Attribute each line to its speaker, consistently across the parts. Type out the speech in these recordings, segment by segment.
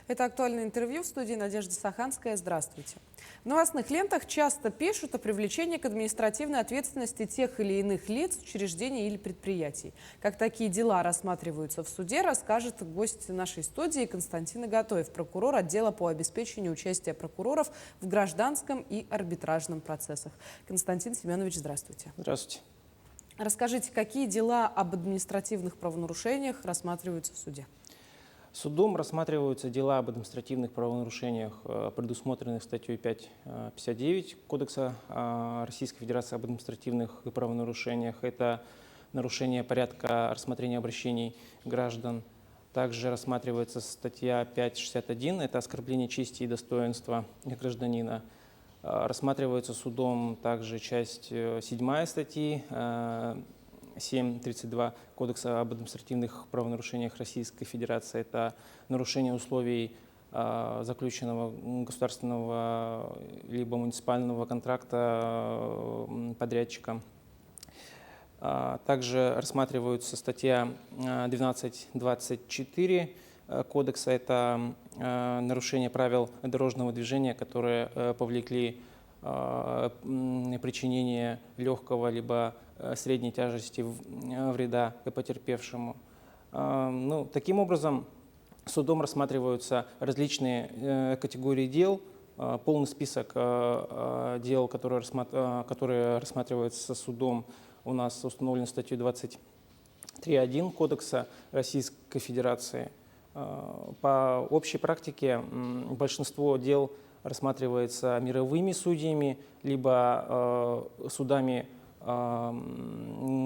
Speaker 1: Это «Актуальное интервью», в студии Надежда Саханская. Здравствуйте. В новостных лентах часто пишут о привлечении к административной ответственности тех или иных лиц, учреждений или предприятий. Как такие дела рассматриваются в суде, расскажет гость нашей студии Константин Игатоев, прокурор отдела по обеспечению участия прокуроров в гражданском и арбитражном процессах. Константин Семенович, здравствуйте.
Speaker 2: Здравствуйте.
Speaker 1: Расскажите, какие дела об административных правонарушениях рассматриваются в суде?
Speaker 2: Судом рассматриваются дела об административных правонарушениях, предусмотренных статьей 559 Кодекса Российской Федерации об административных правонарушениях. Это нарушение порядка рассмотрения обращений граждан. Также рассматривается статья 561, это оскорбление чести и достоинства гражданина. Рассматривается судом также часть 7 статьи 7.32 Кодекса об административных правонарушениях Российской Федерации. Это нарушение условий заключенного государственного либо муниципального контракта подрядчиком. Также рассматривается статья 12.24 Кодекса. Это нарушение правил дорожного движения, которые повлекли причинение легкого либо средней тяжести вреда потерпевшему. Таким образом, судом рассматриваются различные категории дел. Полный список дел, которые рассматриваются судом, у нас установлен статьей 23.1 Кодекса Российской Федерации. По общей практике большинство дел рассматривается мировыми судьями, либо судами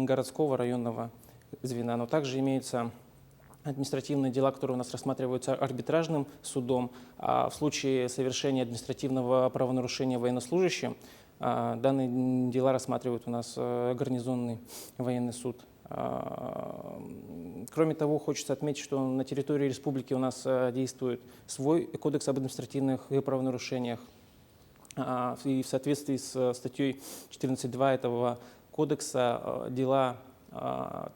Speaker 2: городского районного звена. Но также имеются административные дела, которые у нас рассматриваются арбитражным судом. А в случае совершения административного правонарушения военнослужащим данные дела рассматривает у нас гарнизонный военный суд. Кроме того, хочется отметить, что на территории республики у нас действует свой кодекс об административных правонарушениях. И в соответствии с статьей 14.2 этого кодекса дела,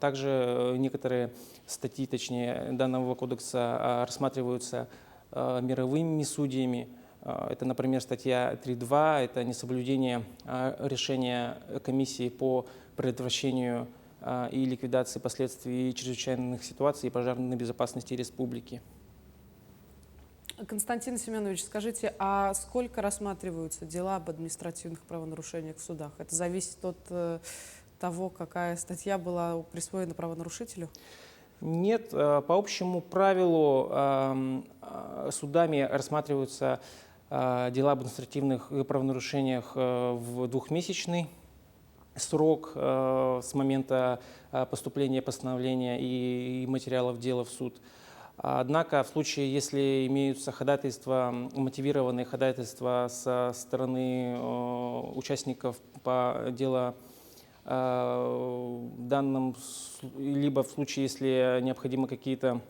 Speaker 2: также некоторые статьи, точнее, данного кодекса рассматриваются мировыми судьями. Это, например, статья 3.2, это несоблюдение решения комиссии по предотвращению и ликвидации последствий чрезвычайных ситуаций и пожарной безопасности республики.
Speaker 1: Константин Семенович, скажите, а сколько рассматриваются дела об административных правонарушениях в судах? Это зависит от того, какая статья была присвоена правонарушителю?
Speaker 2: Нет, по общему правилу судами рассматриваются дела об административных правонарушениях в двухмесячный срок с момента поступления постановления и материалов дела в суд. Однако в случае, если имеются ходатайства, мотивированные ходатайства со стороны участников по делу данном, либо в случае, если необходимо какие-то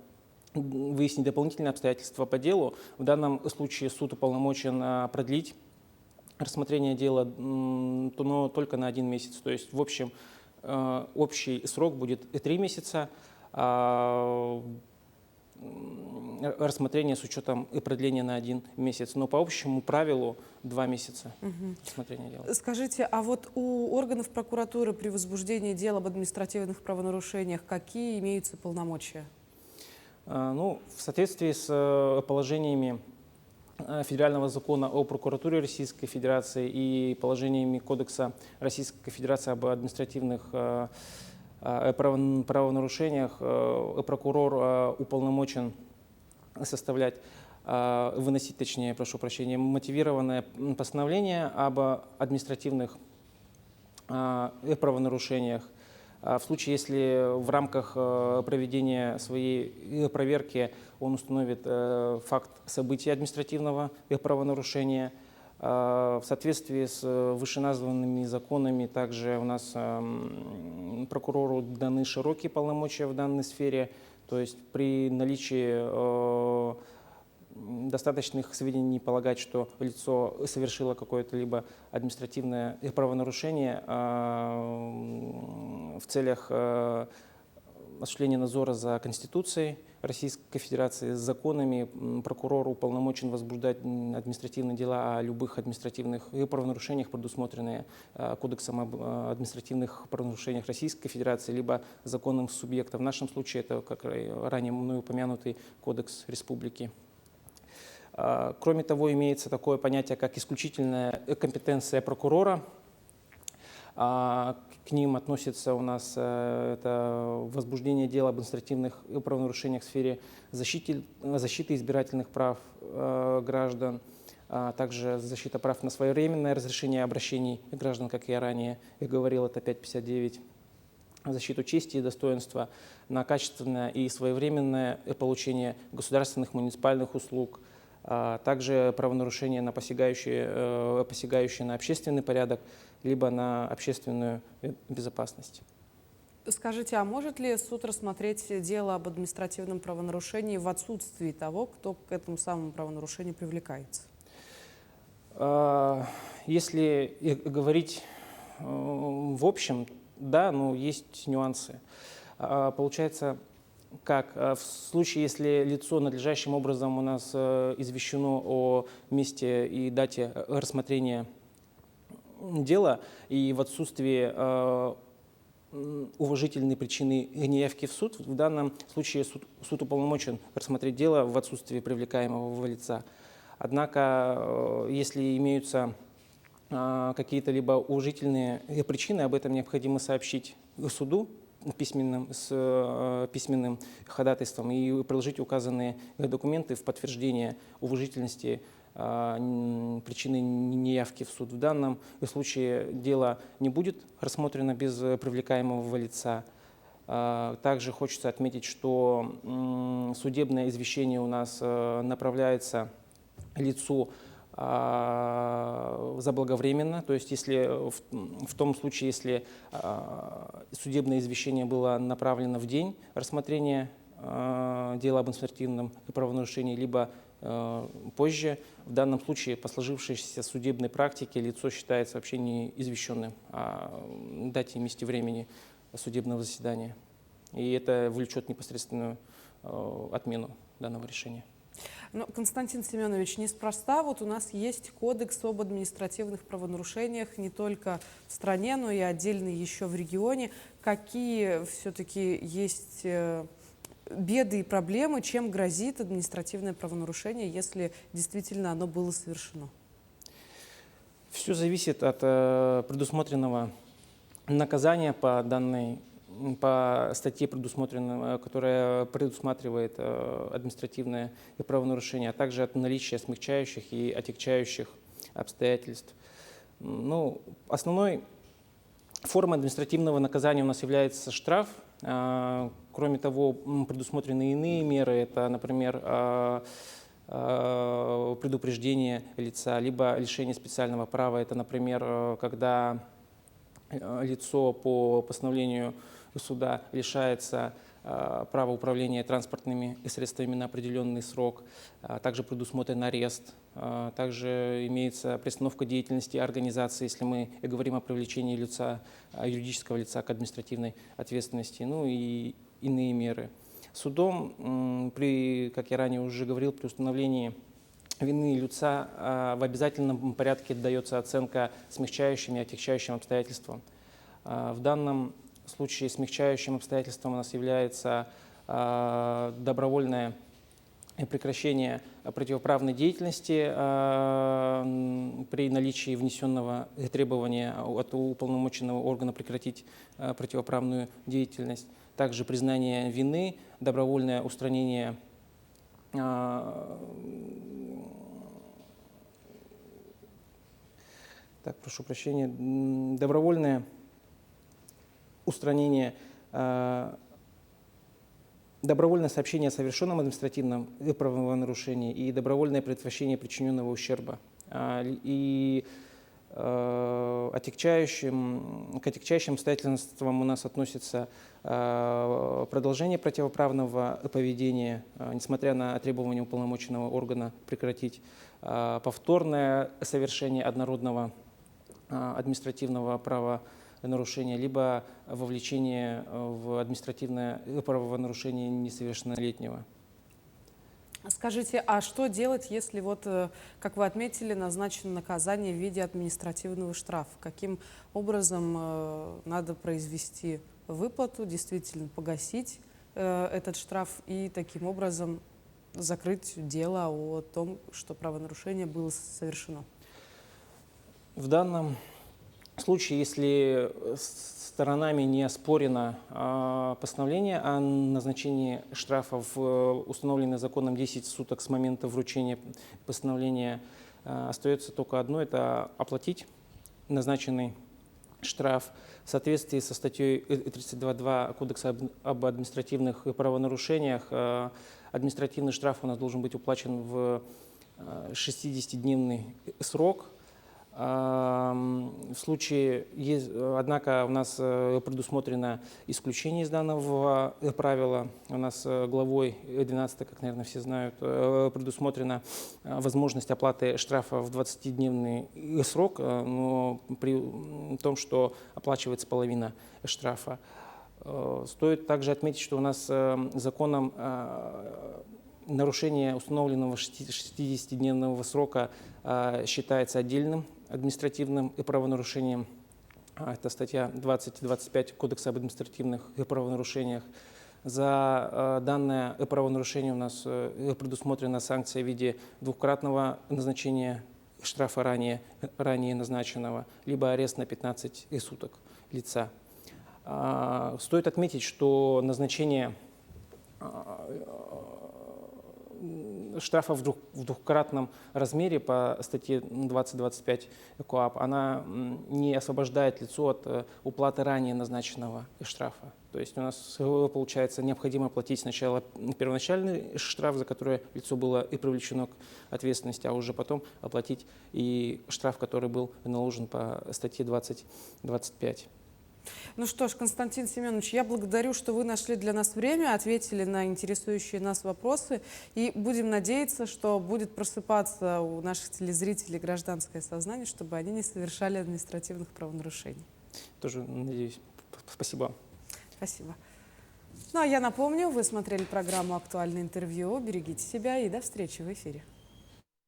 Speaker 2: выяснить дополнительные обстоятельства по делу, в данном случае суд уполномочен продлить рассмотрение дела, но только на 1 месяц. То есть в общем общий срок будет 3 месяца, рассмотрение с учетом и продления на 1 месяц. Но по общему правилу 2 месяца рассмотрения дела.
Speaker 1: Скажите, а вот у органов прокуратуры при возбуждении дел об административных правонарушениях какие имеются полномочия?
Speaker 2: В соответствии с положениями Федерального закона о прокуратуре Российской Федерации и положениями Кодекса Российской Федерации об административных правонарушениях, прокурор уполномочен выносить, точнее, прошу прощения, мотивированное постановление об административных правонарушениях. В случае, если в рамках проведения своей проверки он установит факт события административного правонарушения, в соответствии с вышеназванными законами также у нас прокурору даны широкие полномочия в данной сфере, то есть при наличии достаточных сведений полагать, что лицо совершило какое-то либо административное правонарушение в целях осуществление надзора за Конституцией Российской Федерации, с законами. Прокурор уполномочен возбуждать административные дела о любых административных правонарушениях, предусмотренные Кодексом об административных правонарушениях Российской Федерации, либо законным субъектом. В нашем случае это, как ранее мной упомянутый Кодекс Республики. Кроме того, имеется такое понятие, как исключительная компетенция прокурора. К ним относится у нас это возбуждение дела об административных правонарушениях в сфере защиты избирательных прав граждан, также защита прав на своевременное разрешение обращений граждан, как я ранее говорил, это 559, защиту чести и достоинства, на качественное и своевременное получение государственных муниципальных услуг, также правонарушения, посягающие на общественный порядок, либо на общественную безопасность.
Speaker 1: Скажите, а может ли суд рассмотреть дело об административном правонарушении в отсутствии того, кто к этому самому правонарушению привлекается?
Speaker 2: Если говорить в общем, да, но есть нюансы. Получается, как в случае, если лицо надлежащим образом у нас извещено о месте и дате рассмотрения дела, и в отсутствии уважительной причины неявки в суд, в данном случае суд уполномочен рассмотреть дело в отсутствии привлекаемого лица. Однако, если имеются какие-то либо уважительные причины, об этом необходимо сообщить суду с письменным ходатайством и приложить указанные документы в подтверждение уважительности причины неявки в суд. В данном случае дело не будет рассмотрено без привлекаемого лица. Также хочется отметить, что судебное извещение у нас направляется лицу заблаговременно, то есть если в том случае, если судебное извещение было направлено в день рассмотрения дела об административном правонарушении, либо позже, в данном случае по сложившейся судебной практике лицо считается вообще не извещенным о дате и месте времени судебного заседания. И это влечет непосредственную отмену данного решения.
Speaker 1: Но, Константин Семенович, неспроста вот у нас есть Кодекс об административных правонарушениях не только в стране, но и отдельно еще в регионе. Какие все-таки есть беды и проблемы, чем грозит административное правонарушение, если действительно оно было совершено?
Speaker 2: Все зависит от предусмотренного наказания по статье, которая предусматривает административное правонарушение, а также от наличия смягчающих и отягчающих обстоятельств. Ну, основной формой административного наказания у нас является штраф. Кроме того, предусмотрены иные меры. Это, например, предупреждение лица, либо лишение специального права. Это, например, когда лицо по постановлению суда лишается права управления транспортными средствами на определенный срок, также предусмотрен арест, также имеется приостановка деятельности организации, если мы говорим о привлечении лица, юридического лица к административной ответственности, ну и иные меры. Судом, как я ранее уже говорил, при установлении вины лица в обязательном порядке дается оценка смягчающим и отягчающим обстоятельствам. В данном случае смягчающим обстоятельством у нас является добровольное прекращение противоправной деятельности при наличии внесенного требования от уполномоченного органа прекратить противоправную деятельность, также признание вины, добровольное устранение добровольное устранение, добровольное сообщение о совершенном административном правонарушении и добровольное предотвращение причиненного ущерба. И к отягчающим обстоятельствам у нас относится продолжение противоправного поведения, несмотря на требования уполномоченного органа прекратить, повторное совершение однородного административного нарушения, либо вовлечение в административное правонарушение несовершеннолетнего.
Speaker 1: Скажите, а что делать, если как вы отметили, назначено наказание в виде административного штрафа? Каким образом надо произвести выплату, действительно погасить этот штраф и таким образом закрыть дело о том, что правонарушение было совершено?
Speaker 2: В данном случае, если сторонами не оспорено постановление о назначении штрафа в установленные законом 10 суток с момента вручения постановления, остается только одно – это оплатить назначенный штраф в соответствии со статьей 32.2 Кодекса об административных правонарушениях. Административный штраф у нас должен быть уплачен в 60-дневный срок. В случае, однако, у нас предусмотрено исключение из данного правила. У нас главой 12, как, наверное, все знают, предусмотрена возможность оплаты штрафа в 20-дневный срок, но при том, что оплачивается половина штрафа. Стоит также отметить, что у нас законом нарушение установленного 60-дневного срока считается отдельным административным правонарушением. Это статья 20-25 Кодекса об административных правонарушениях. За данное правонарушение у нас предусмотрена санкция в виде двукратного назначения штрафа ранее назначенного, либо арест на 15 суток лица. Стоит отметить, что назначение штрафа в двукратном размере по статье 20-25 КоАП, она не освобождает лицо от уплаты ранее назначенного штрафа. То есть у нас, получается, необходимо платить сначала первоначальный штраф, за который лицо было и привлечено к ответственности, а уже потом оплатить и штраф, который был наложен по статье 20-25.
Speaker 1: Ну что ж, Константин Семенович, я благодарю, что вы нашли для нас время, ответили на интересующие нас вопросы. И будем надеяться, что будет просыпаться у наших телезрителей гражданское сознание, чтобы они не совершали административных правонарушений.
Speaker 2: Тоже надеюсь. Спасибо.
Speaker 1: Спасибо. Ну а я напомню, вы смотрели программу «Актуальное интервью». Берегите себя и до встречи в эфире.